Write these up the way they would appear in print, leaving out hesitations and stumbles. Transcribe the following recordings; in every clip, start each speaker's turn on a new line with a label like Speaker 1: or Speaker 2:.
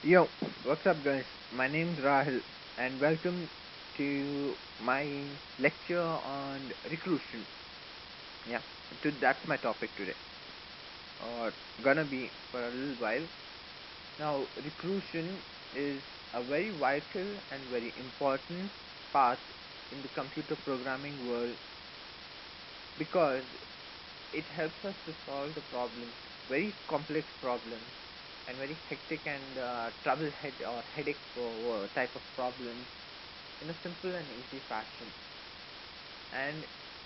Speaker 1: Yo, what's up, guys? My name's Rahil, and welcome to my lecture on recruitment. Yeah, that's my topic today, or gonna be for a little while. Now, recruitment is a very vital and very important part in the computer programming world because it helps us to solve the problems, very complex problems, and very hectic and trouble head or headache type of problems in a simple and easy fashion. And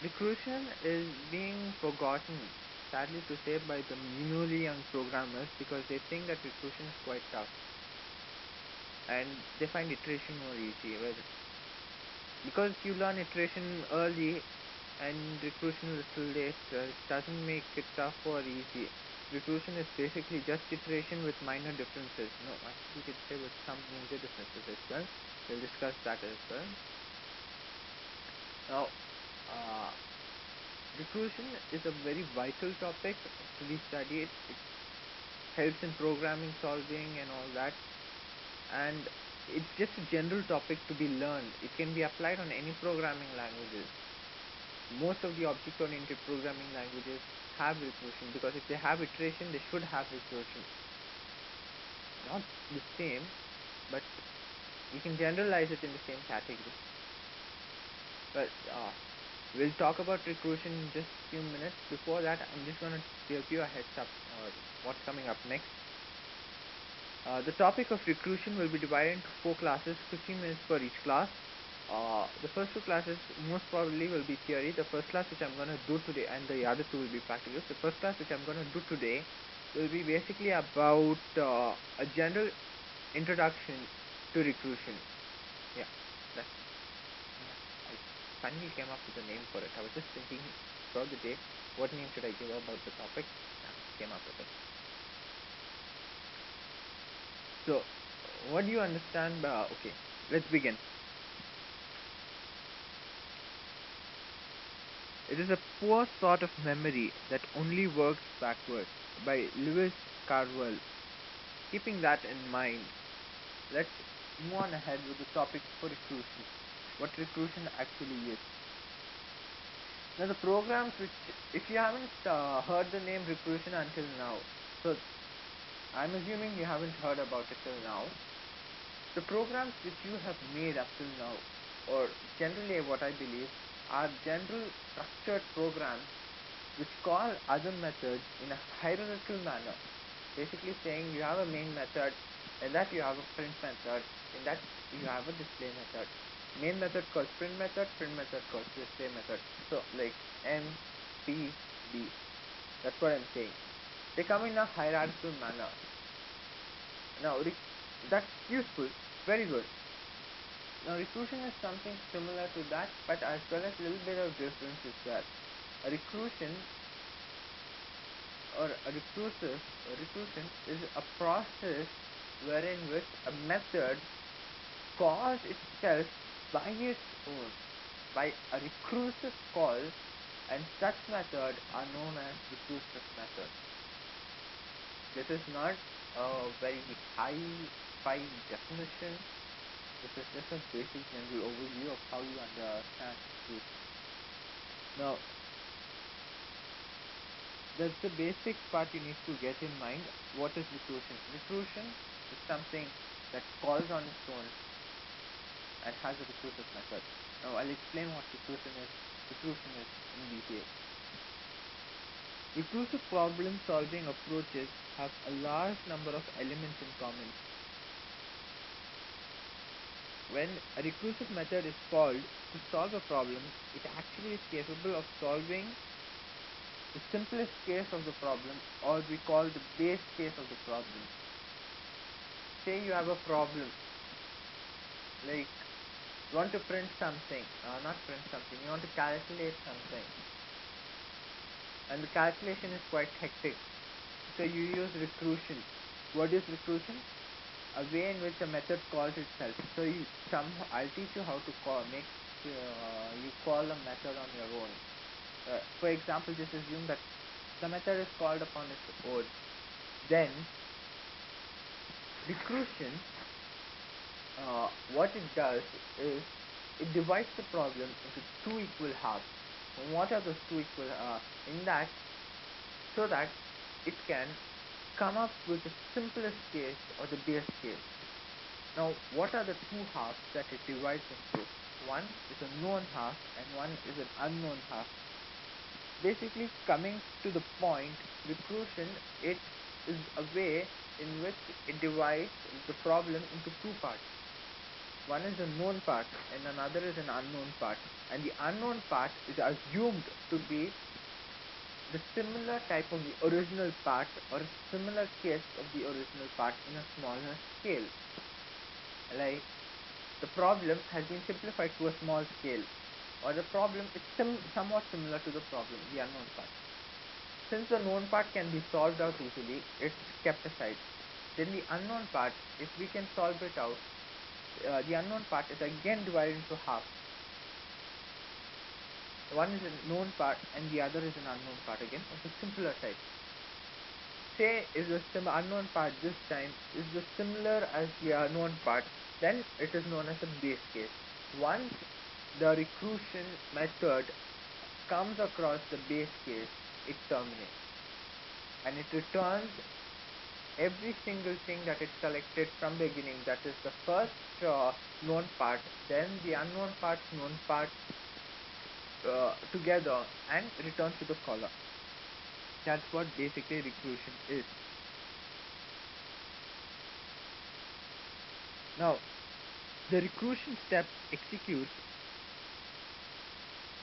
Speaker 1: recursion is being forgotten, sadly to say, by the newly young programmers because they think that recursion is quite tough and they find iteration more easy. Because you learn iteration early and recursion a little late, it doesn't make it tough or easy. Recursion is basically just iteration with minor differences. No, actually, you could say with some major differences as well. We'll discuss that as well. Now, uh, recursion is a very vital topic to be studied. It helps in programming, solving, and all that. And it's just a general topic to be learned. It can be applied on any programming languages. Most of the object-oriented programming languages have recursion because if they have iteration, they should have recursion. Not the same, but we can generalize it in the same category. But we'll talk about recursion in just a few minutes. Before that, I'm just going to give you a heads up or what's coming up next. The topic of recursion will be divided into four classes, 15 minutes per each class. The first two classes most probably will be theory. The first class which I'm going to do today and the other two will be practical. The first class which I'm going to do today will be basically about a general introduction to recursion. Yeah, that's I finally came up with a name for it. I was just thinking throughout the day, what name should I give about the topic? Came up with it. So, what do you understand? Okay, let's begin. It is a poor sort of memory that only works backward by Lewis Carroll. Keeping that in mind, let's move on ahead with the topic for recursion. What recursion actually is. Now, the programs which, if you haven't heard the name recursion until now, so I'm assuming you haven't heard about it till now. The programs which you have made up till now, or generally what I believe, are general structured programs which call other methods in a hierarchical manner. Basically saying you have a main method, in that you have a print method, in that you have a display method. Main method calls print method calls display method. So like M, P, D. That's what I'm saying. They come in a hierarchical manner. Now that's useful, very good. Now recursion is something similar to that, but as well as a little bit of difference is that a recursion or a recursion is a process wherein which a method calls itself by its own, by a recursive call, and such method are known as recursive methods. This is not a very high-fi definition. This is just a basic general overview of how you understand recursion. Now, that's the basic part you need to get in mind. What is recursion? Recursion is something that calls on its own and has a recursive method. Now I'll explain what recursion is in detail. Recursive problem solving approaches have a large number of elements in common. When a recursive method is called to solve a problem, it actually is capable of solving the simplest case of the problem, or we call the base case of the problem. Say you have a problem like you want to print something, not print something, you want to calculate something, and the calculation is quite hectic. So you use recursion. What is recursion? A way in which a method calls itself. So I'll teach you how to you call a method on your own. For example, just assume that the method is called upon its own. Then Recursion, what it does is it divides the problem into two equal halves. And what are those two equal in that so that it can come up with the simplest case or the base case. Now, what are the two halves that it divides into? One is a known half and one is an unknown half. Basically, coming to the point, recursion, it is a way in which it divides the problem into two parts. One is a known part and another is an unknown part. And the unknown part is assumed to be the similar type of the original part or a similar case of the original part in a smaller scale. Like the problem has been simplified to a small scale, or the problem is somewhat similar to the problem, the unknown part. Since the known part can be solved out easily, it's kept aside. Then the unknown part, if we can solve it out, the unknown part is again divided into half. One is a known part and the other is an unknown part again of the simpler type. Say is the unknown part this time is the similar as the known part, then it is known as a base case. Once the recursion method comes across the base case, it terminates and it returns every single thing that it collected from beginning. That is the first known part, then the unknown part, known part together, and returns to the caller. That's what basically recursion is. Now, the recursion step executes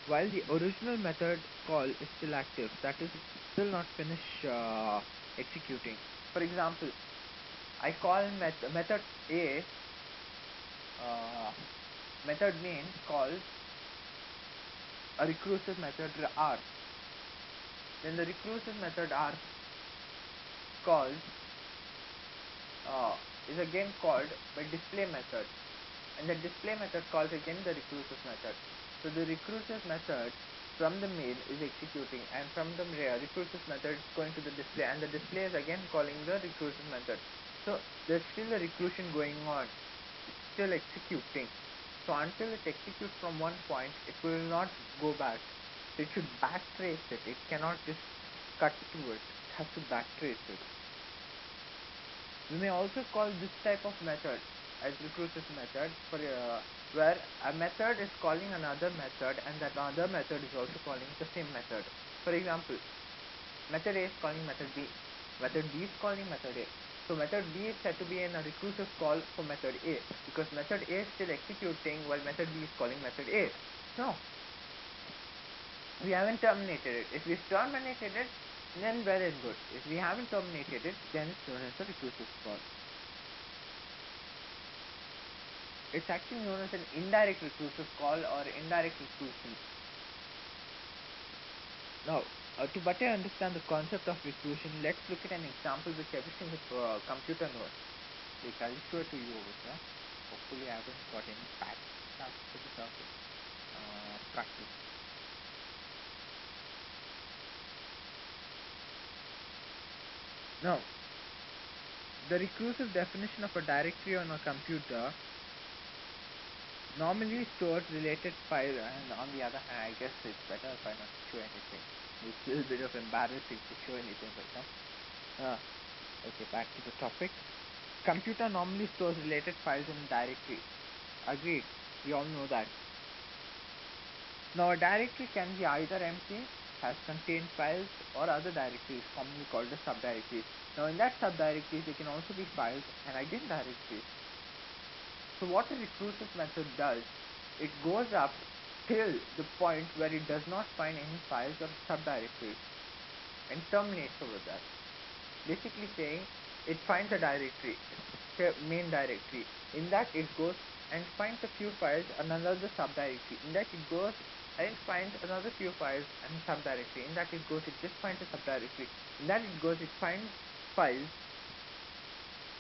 Speaker 1: while the original method call is still active. That is still not finished executing. For example, I call method A, method main calls a recursive method R. Then the recursive method R calls is again called by display method, and the display method calls again the recursive method. So the recursive method from the main is executing, and from the recursive method is going to the display, and the display is again calling the recursive method. So there's still a recursion going on. It's still executing. So until it executes from one point, it will not go back. So it should backtrace it. It cannot just cut through it. It has to backtrace it. We may also call this type of method as recursive method for where a method is calling another method and that other method is also calling the same method. For example, method A is calling method B. Method B is calling method A. So method B is said to be in a recursive call for method A because method A is still executing while method B is calling method A. No, we haven't terminated it. If we've terminated it, then well and good. If we haven't terminated it, then it's known as a recursive call. It's actually known as an indirect recursive call or indirect recursion. Now, to better understand the concept of recursion, let's look at an example which every single computer knows. Like, I'll show it to you over here. Hopefully, I haven't got any bad stuff to the surface. Practice. Now, the recursive definition of a directory on a computer normally stores related file, and on the other hand, I guess it's better if I not show anything. It's a little bit of embarrassing to show anything right now. Okay, back to the topic. Computer normally stores related files in a directory. Agreed. We all know that. Now, a directory can be either empty, has contained files, or other directories, commonly called as subdirectories. Now, in that subdirectories, there can also be files and again directories. So, what a recursive method does, it goes up till the point where it does not find any files or subdirectories and terminates over that. Basically saying, it finds a directory, main directory. In that, it goes and finds a few files and another subdirectory. In that, it goes and finds another few files and a subdirectory. In that, it goes, it just finds a subdirectory. In that, it goes, it finds files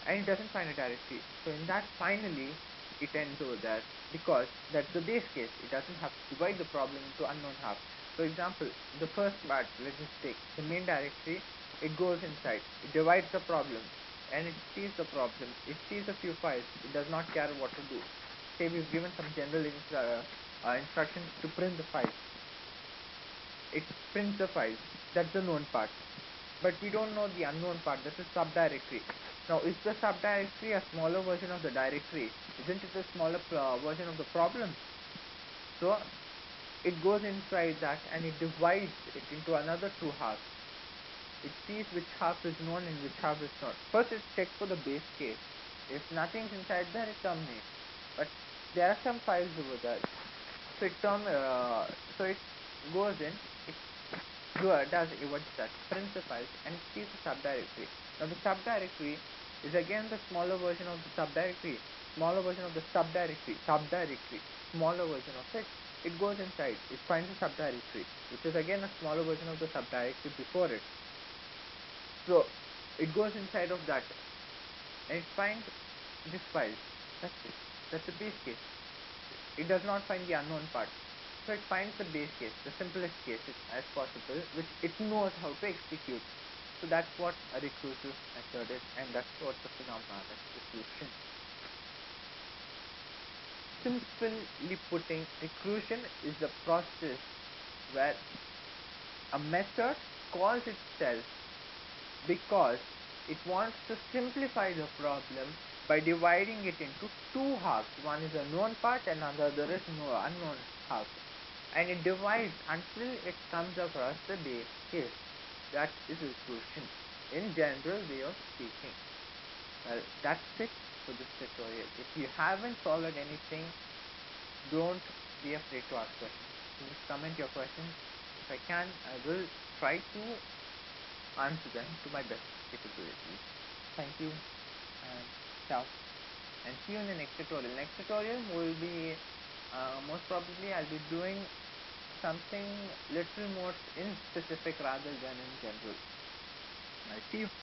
Speaker 1: and it doesn't find a directory. So in that, finally, it ends over there because that's the base case. It doesn't have to divide the problem into unknown halves. For example, the first part, let's just take the main directory. It goes inside. It divides the problem. and it sees the problem. It sees a few files. It does not care what to do. Say we've given some general instructions to print the file. It prints the file. That's the known part. But we don't know the unknown part. That's a subdirectory. Now, is the subdirectory a smaller version of the directory? Isn't it a smaller version of the problem? So, it goes inside that and it divides it into another two halves. It sees which half is known and which half is not. First, it checks for the base case. If nothing's inside there, it terminates. But there are some files over there. So it goes in, it does what it does, prints the files and it sees the subdirectory. Now the subdirectory is again the smaller version of the subdirectory, smaller version of the subdirectory, smaller version of it. It goes inside, it finds the subdirectory, which is again a smaller version of the subdirectory before it. So it goes inside of that and it finds this file. That's it. That's the base case. It does not find the unknown part. So it finds the base case, the simplest case as possible, which it knows how to execute. So that's what a recursive method is, and that's what the phenomenon is recursion. Simply putting, recursion is the process where a method calls itself because it wants to simplify the problem by dividing it into two halves. One is a known part and another is no unknown half. And it divides until it comes across the base case. That is recursion in general way of speaking. Well, that's it for this tutorial. If you haven't followed anything, don't be afraid to ask questions. Please comment your questions. If I can, I will try to answer them to my best capability. Thank you and ciao. And see you in the next tutorial. Next tutorial will be most probably I'll be doing something little more in specific rather than in general. I see you.